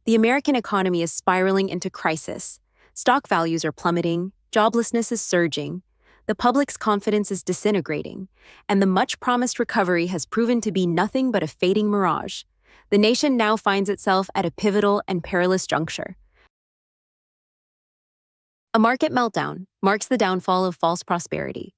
The American economy is spiraling into crisis. Stock values are plummeting, joblessness is surging, the public's confidence is disintegrating, and the much-promised recovery has proven to be nothing but a fading mirage. The nation now finds itself at a pivotal and perilous juncture. A market meltdown marks the downfall of false prosperity.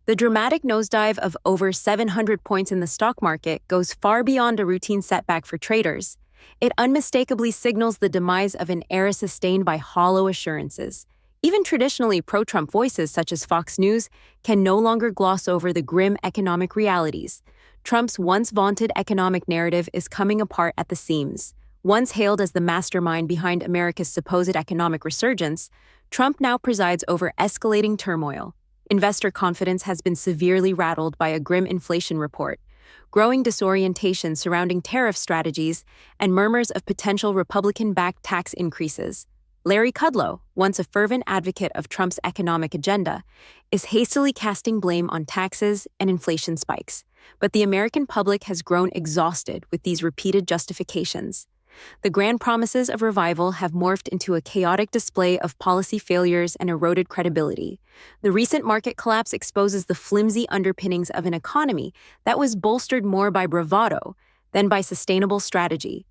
The dramatic nosedive of over 700 points in the stock market goes far beyond a routine setback for traders. It unmistakably signals the demise of an era sustained by hollow assurances. Even traditionally pro-Trump voices such as Fox News can no longer gloss over the grim economic realities. Trump's once vaunted economic narrative is coming apart at the seams. Once hailed as the mastermind behind America's supposed economic resurgence, Trump now presides over escalating turmoil. Investor confidence has been severely rattled by a grim inflation report, growing disorientation surrounding tariff strategies, and murmurs of potential Republican-backed tax increases. Larry Kudlow, once a fervent advocate of Trump's economic agenda, is hastily casting blame on taxes and inflation spikes. But the American public has grown exhausted with these repeated justifications. The grand promises of revival have morphed into a chaotic display of policy failures and eroded credibility. The recent market collapse exposes the flimsy underpinnings of an economy that was bolstered more by bravado than by sustainable strategy.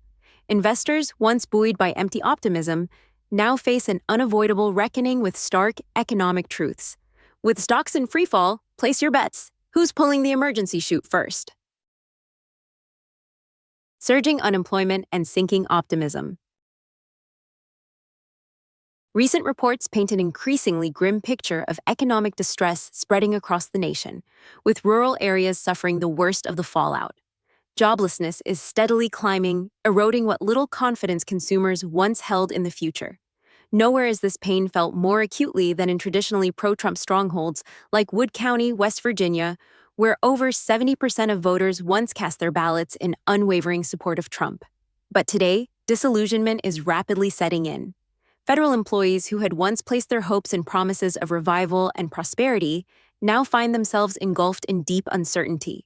Investors, once buoyed by empty optimism, now face an unavoidable reckoning with stark economic truths. With stocks in freefall, place your bets. Who's pulling the emergency chute first? Surging unemployment and sinking optimism. Recent reports paint an increasingly grim picture of economic distress spreading across the nation, with rural areas suffering the worst of the fallout. Joblessness is steadily climbing, eroding what little confidence consumers once held in the future. Nowhere is this pain felt more acutely than in traditionally pro-Trump strongholds like Wood County, West Virginia, where over 70% of voters once cast their ballots in unwavering support of Trump. But today, disillusionment is rapidly setting in. Federal employees who had once placed their hopes in promises of revival and prosperity now find themselves engulfed in deep uncertainty.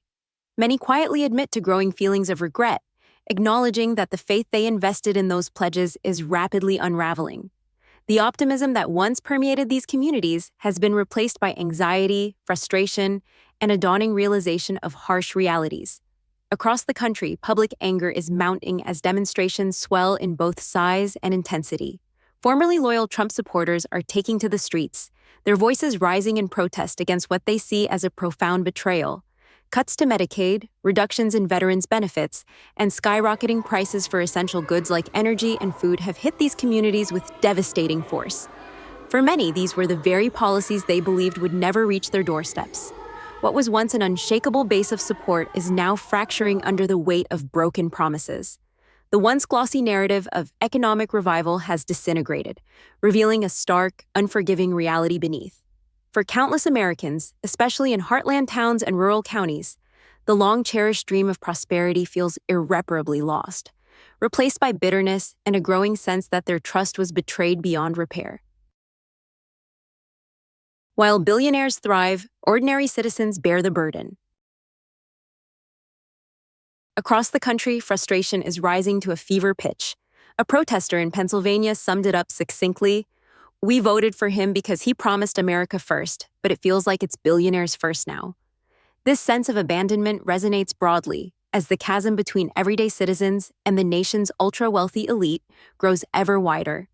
Many quietly admit to growing feelings of regret, acknowledging that the faith they invested in those pledges is rapidly unraveling. The optimism that once permeated these communities has been replaced by anxiety, frustration, and a dawning realization of harsh realities. Across the country, public anger is mounting as demonstrations swell in both size and intensity. Formerly loyal Trump supporters are taking to the streets, their voices rising in protest against what they see as a profound betrayal. Cuts to Medicaid, reductions in veterans' benefits, and skyrocketing prices for essential goods like energy and food have hit these communities with devastating force. For many, these were the very policies they believed would never reach their doorsteps. What was once an unshakable base of support is now fracturing under the weight of broken promises. The once glossy narrative of economic revival has disintegrated, revealing a stark, unforgiving reality beneath. For countless Americans, especially in heartland towns and rural counties, the long-cherished dream of prosperity feels irreparably lost, replaced by bitterness and a growing sense that their trust was betrayed beyond repair. While billionaires thrive, ordinary citizens bear the burden. Across the country, frustration is rising to a fever pitch. A protester in Pennsylvania summed it up succinctly: "We voted for him because he promised America first, but it feels like it's billionaires first now." This sense of abandonment resonates broadly as the chasm between everyday citizens and the nation's ultra-wealthy elite grows ever wider.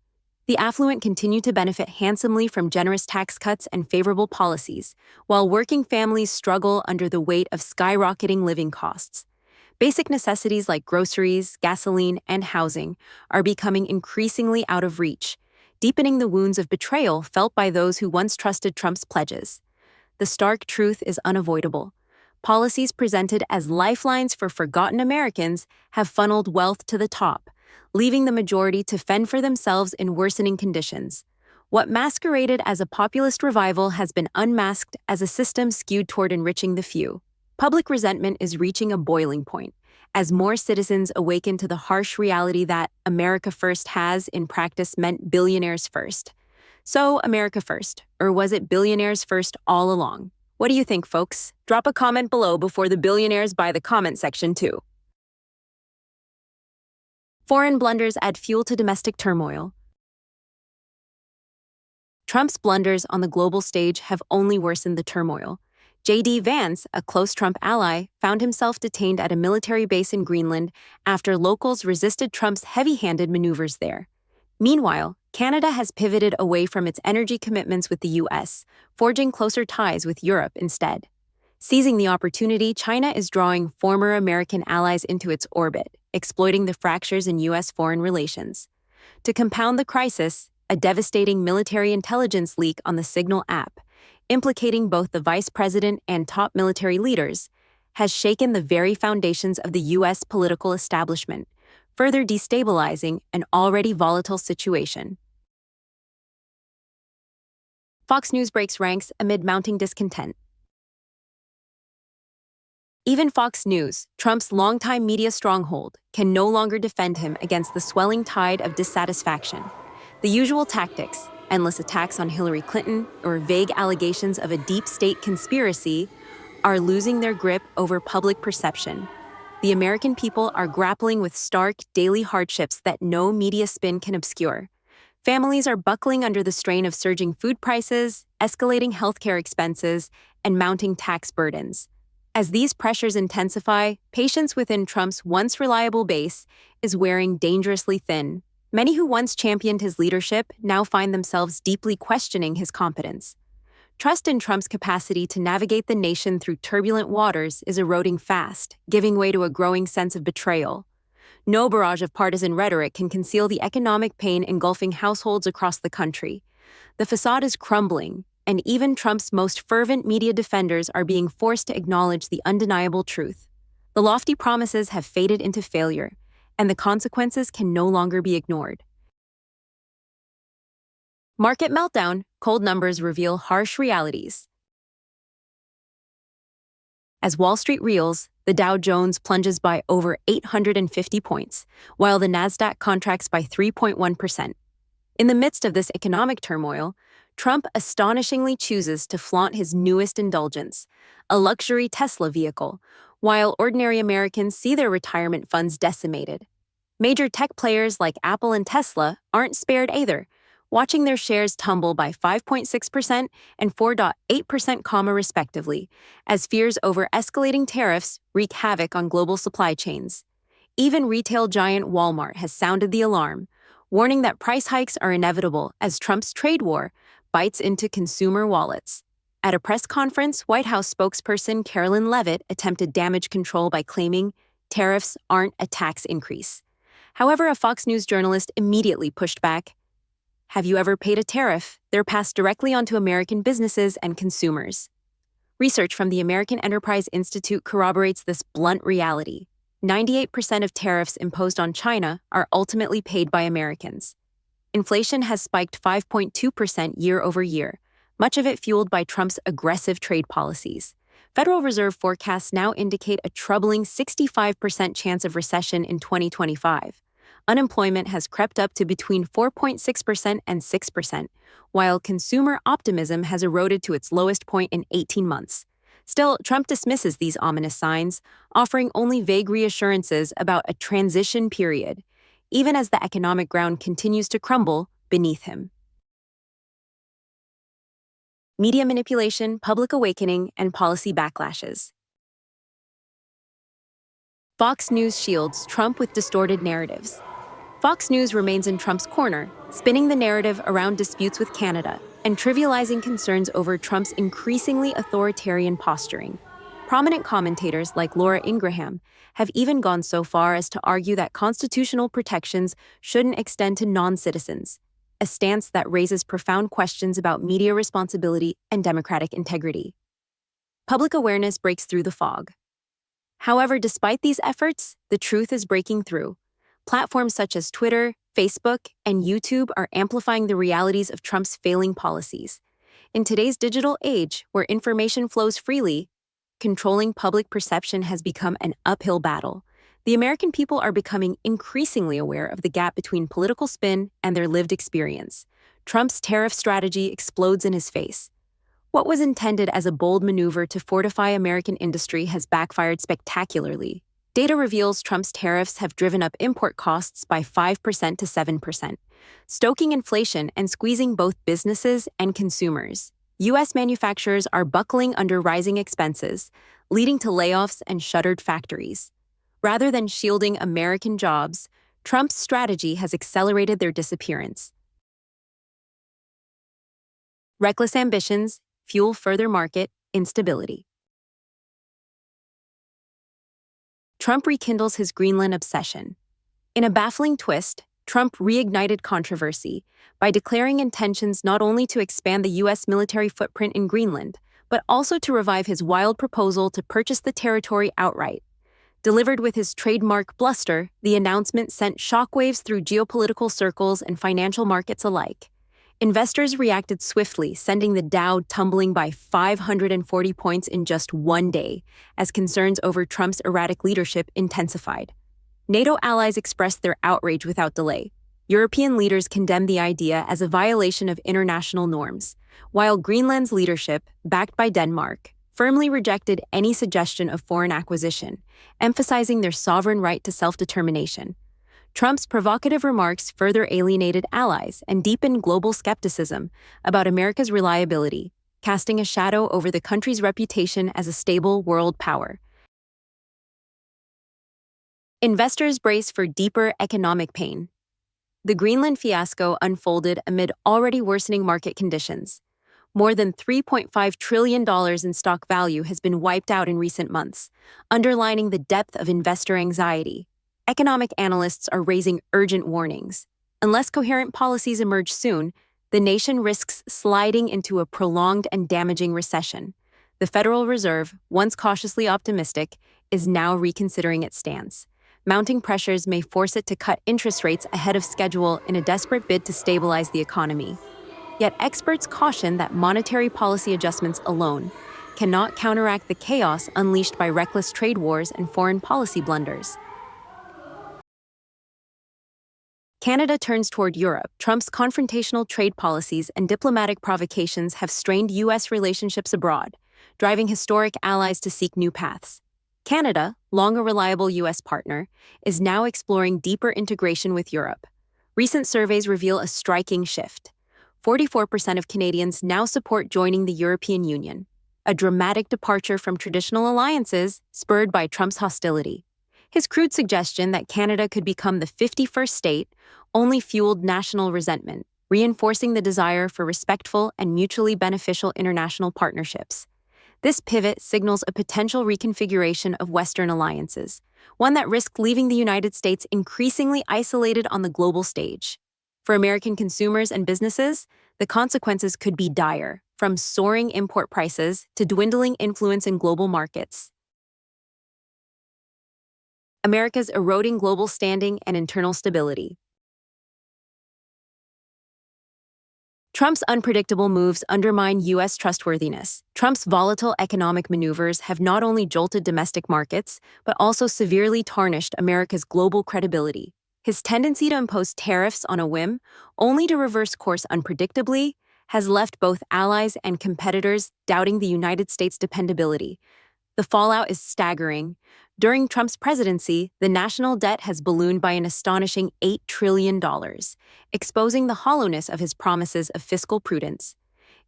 The affluent continue to benefit handsomely from generous tax cuts and favorable policies, while working families struggle under the weight of skyrocketing living costs. Basic necessities like groceries, gasoline, and housing are becoming increasingly out of reach, deepening the wounds of betrayal felt by those who once trusted Trump's pledges. The stark truth is unavoidable. Policies presented as lifelines for forgotten Americans have funneled wealth to the top, leaving the majority to fend for themselves in worsening conditions. What masqueraded as a populist revival has been unmasked as a system skewed toward enriching the few. Public resentment is reaching a boiling point as more citizens awaken to the harsh reality that America First has, in practice, meant billionaires first. So, America first, or was it billionaires first all along? What do you think, folks? Drop a comment below before the billionaires buy the comment section, too. Foreign blunders add fuel to domestic turmoil. Trump's blunders on the global stage have only worsened the turmoil. J.D. Vance, a close Trump ally, found himself detained at a military base in Greenland after locals resisted Trump's heavy-handed maneuvers there. Meanwhile, Canada has pivoted away from its energy commitments with the U.S., forging closer ties with Europe instead. Seizing the opportunity, China is drawing former American allies into its orbit, exploiting the fractures in U.S. foreign relations. To compound the crisis, a devastating military intelligence leak on the Signal app, implicating both the vice president and top military leaders, has shaken the very foundations of the U.S. political establishment, further destabilizing an already volatile situation. Fox News breaks ranks amid mounting discontent. Even Fox News, Trump's longtime media stronghold, can no longer defend him against the swelling tide of dissatisfaction. The usual tactics, endless attacks on Hillary Clinton or vague allegations of a deep state conspiracy, are losing their grip over public perception. The American people are grappling with stark daily hardships that no media spin can obscure. Families are buckling under the strain of surging food prices, escalating healthcare expenses, and mounting tax burdens. As these pressures intensify, patience within Trump's once reliable base is wearing dangerously thin. Many who once championed his leadership now find themselves deeply questioning his competence. Trust in Trump's capacity to navigate the nation through turbulent waters is eroding fast, giving way to a growing sense of betrayal. No barrage of partisan rhetoric can conceal the economic pain engulfing households across the country. The facade is crumbling, and even Trump's most fervent media defenders are being forced to acknowledge the undeniable truth. The lofty promises have faded into failure, and the consequences can no longer be ignored. Market meltdown, cold numbers reveal harsh realities. As Wall Street reels, the Dow Jones plunges by over 850 points, while the Nasdaq contracts by 3.1%. In the midst of this economic turmoil, Trump astonishingly chooses to flaunt his newest indulgence, a luxury Tesla vehicle, while ordinary Americans see their retirement funds decimated. Major tech players like Apple and Tesla aren't spared either, watching their shares tumble by 5.6% and 4.8%, respectively, as fears over escalating tariffs wreak havoc on global supply chains. Even retail giant Walmart has sounded the alarm, warning that price hikes are inevitable as Trump's trade war bites into consumer wallets. At a press conference, White House spokesperson Carolyn Leavitt attempted damage control by claiming tariffs aren't a tax increase. However, a Fox News journalist immediately pushed back. Have you ever paid a tariff? They're passed directly onto American businesses and consumers. Research from the American Enterprise Institute corroborates this blunt reality. 98% of tariffs imposed on China are ultimately paid by Americans. Inflation has spiked 5.2% year over year, much of it fueled by Trump's aggressive trade policies. Federal Reserve forecasts now indicate a troubling 65% chance of recession in 2025. Unemployment has crept up to between 4.6% and 6%, while consumer optimism has eroded to its lowest point in 18 months. Still, Trump dismisses these ominous signs, offering only vague reassurances about a transition period, even as the economic ground continues to crumble beneath him. Media manipulation, public awakening, and policy backlashes. Fox News shields Trump with distorted narratives. Fox News remains in Trump's corner, spinning the narrative around disputes with Canada and trivializing concerns over Trump's increasingly authoritarian posturing. Prominent commentators like Laura Ingraham have even gone so far as to argue that constitutional protections shouldn't extend to non-citizens, a stance that raises profound questions about media responsibility and democratic integrity. Public awareness breaks through the fog. However, despite these efforts, the truth is breaking through. Platforms such as Twitter, Facebook, and YouTube are amplifying the realities of Trump's failing policies. In today's digital age, where information flows freely, controlling public perception has become an uphill battle. The American people are becoming increasingly aware of the gap between political spin and their lived experience. Trump's tariff strategy explodes in his face. What was intended as a bold maneuver to fortify American industry has backfired spectacularly, Data reveals Trump's tariffs have driven up import costs by 5% to 7%, stoking inflation and squeezing both businesses and consumers. U.S. manufacturers are buckling under rising expenses, leading to layoffs and shuttered factories. Rather than shielding American jobs, Trump's strategy has accelerated their disappearance. Reckless ambitions fuel further market instability. Trump rekindles his Greenland obsession. In a baffling twist, Trump reignited controversy by declaring intentions not only to expand the U.S. military footprint in Greenland, but also to revive his wild proposal to purchase the territory outright. Delivered with his trademark bluster, the announcement sent shockwaves through geopolitical circles and financial markets alike. Investors reacted swiftly, sending the Dow tumbling by 540 points in just one day, as concerns over Trump's erratic leadership intensified. NATO allies expressed their outrage without delay. European leaders condemned the idea as a violation of international norms, while Greenland's leadership, backed by Denmark, firmly rejected any suggestion of foreign acquisition, emphasizing their sovereign right to self-determination. Trump's provocative remarks further alienated allies and deepened global skepticism about America's reliability, casting a shadow over the country's reputation as a stable world power. Investors brace for deeper economic pain. The Greenland fiasco unfolded amid already worsening market conditions. More than $3.5 trillion in stock value has been wiped out in recent months, underlining the depth of investor anxiety. Economic analysts are raising urgent warnings. Unless coherent policies emerge soon, the nation risks sliding into a prolonged and damaging recession. The Federal Reserve, once cautiously optimistic, is now reconsidering its stance. Mounting pressures may force it to cut interest rates ahead of schedule in a desperate bid to stabilize the economy. Yet experts caution that monetary policy adjustments alone cannot counteract the chaos unleashed by reckless trade wars and foreign policy blunders. Canada turns toward Europe. Trump's confrontational trade policies and diplomatic provocations have strained U.S. relationships abroad, driving historic allies to seek new paths. Canada, long a reliable U.S. partner, is now exploring deeper integration with Europe. Recent surveys reveal a striking shift. 44% of Canadians now support joining the European Union, a dramatic departure from traditional alliances spurred by Trump's hostility. His crude suggestion that Canada could become the 51st state only fueled national resentment, reinforcing the desire for respectful and mutually beneficial international partnerships. This pivot signals a potential reconfiguration of Western alliances, one that risks leaving the United States increasingly isolated on the global stage. For American consumers and businesses, the consequences could be dire, from soaring import prices to dwindling influence in global markets. America's eroding global standing and internal stability. Trump's unpredictable moves undermine U.S. trustworthiness. Trump's volatile economic maneuvers have not only jolted domestic markets, but also severely tarnished America's global credibility. His tendency to impose tariffs on a whim, only to reverse course unpredictably, has left both allies and competitors doubting the United States' dependability. The fallout is staggering. During Trump's presidency, the national debt has ballooned by an astonishing $8 trillion, exposing the hollowness of his promises of fiscal prudence.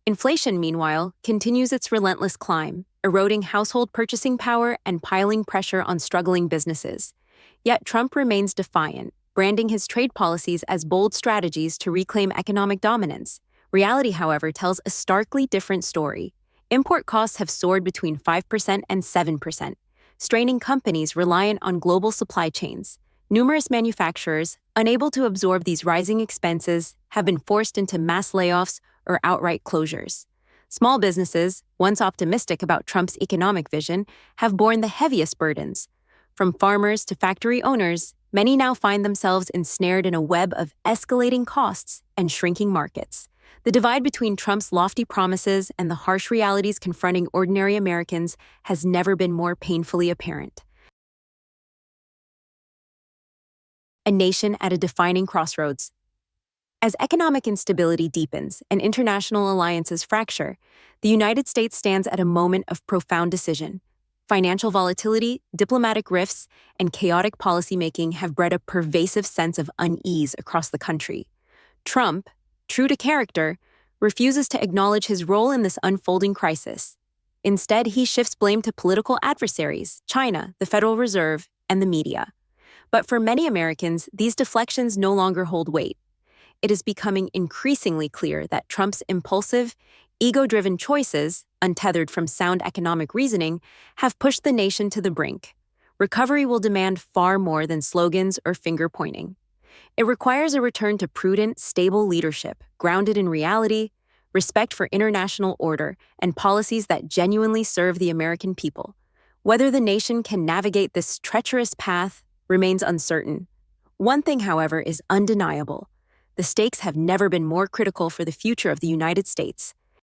Inflation, meanwhile, continues its relentless climb, eroding household purchasing power and piling pressure on struggling businesses. Yet Trump remains defiant, branding his trade policies as bold strategies to reclaim economic dominance. Reality, however, tells a starkly different story. Import costs have soared between 5% and 7%, straining companies reliant on global supply chains. Numerous manufacturers, unable to absorb these rising expenses, have been forced into mass layoffs or outright closures. Small businesses, once optimistic about Trump's economic vision, have borne the heaviest burdens. From farmers to factory owners, many now find themselves ensnared in a web of escalating costs and shrinking markets. The divide between Trump's lofty promises and the harsh realities confronting ordinary Americans has never been more painfully apparent. A nation at a defining crossroads. As economic instability deepens and international alliances fracture, the United States stands at a moment of profound decision. Financial volatility, diplomatic rifts, and chaotic policymaking have bred a pervasive sense of unease across the country. Trump, true to character, refuses to acknowledge his role in this unfolding crisis. Instead, he shifts blame to political adversaries, China, the Federal Reserve, and the media. But for many Americans, these deflections no longer hold weight. It is becoming increasingly clear that Trump's impulsive, ego-driven choices, untethered from sound economic reasoning, have pushed the nation to the brink. Recovery will demand far more than slogans or finger-pointing. It requires a return to prudent, stable leadership, grounded in reality, respect for international order, and policies that genuinely serve the American people. Whether the nation can navigate this treacherous path remains uncertain. One thing, however, is undeniable. The stakes have never been more critical for the future of the United States.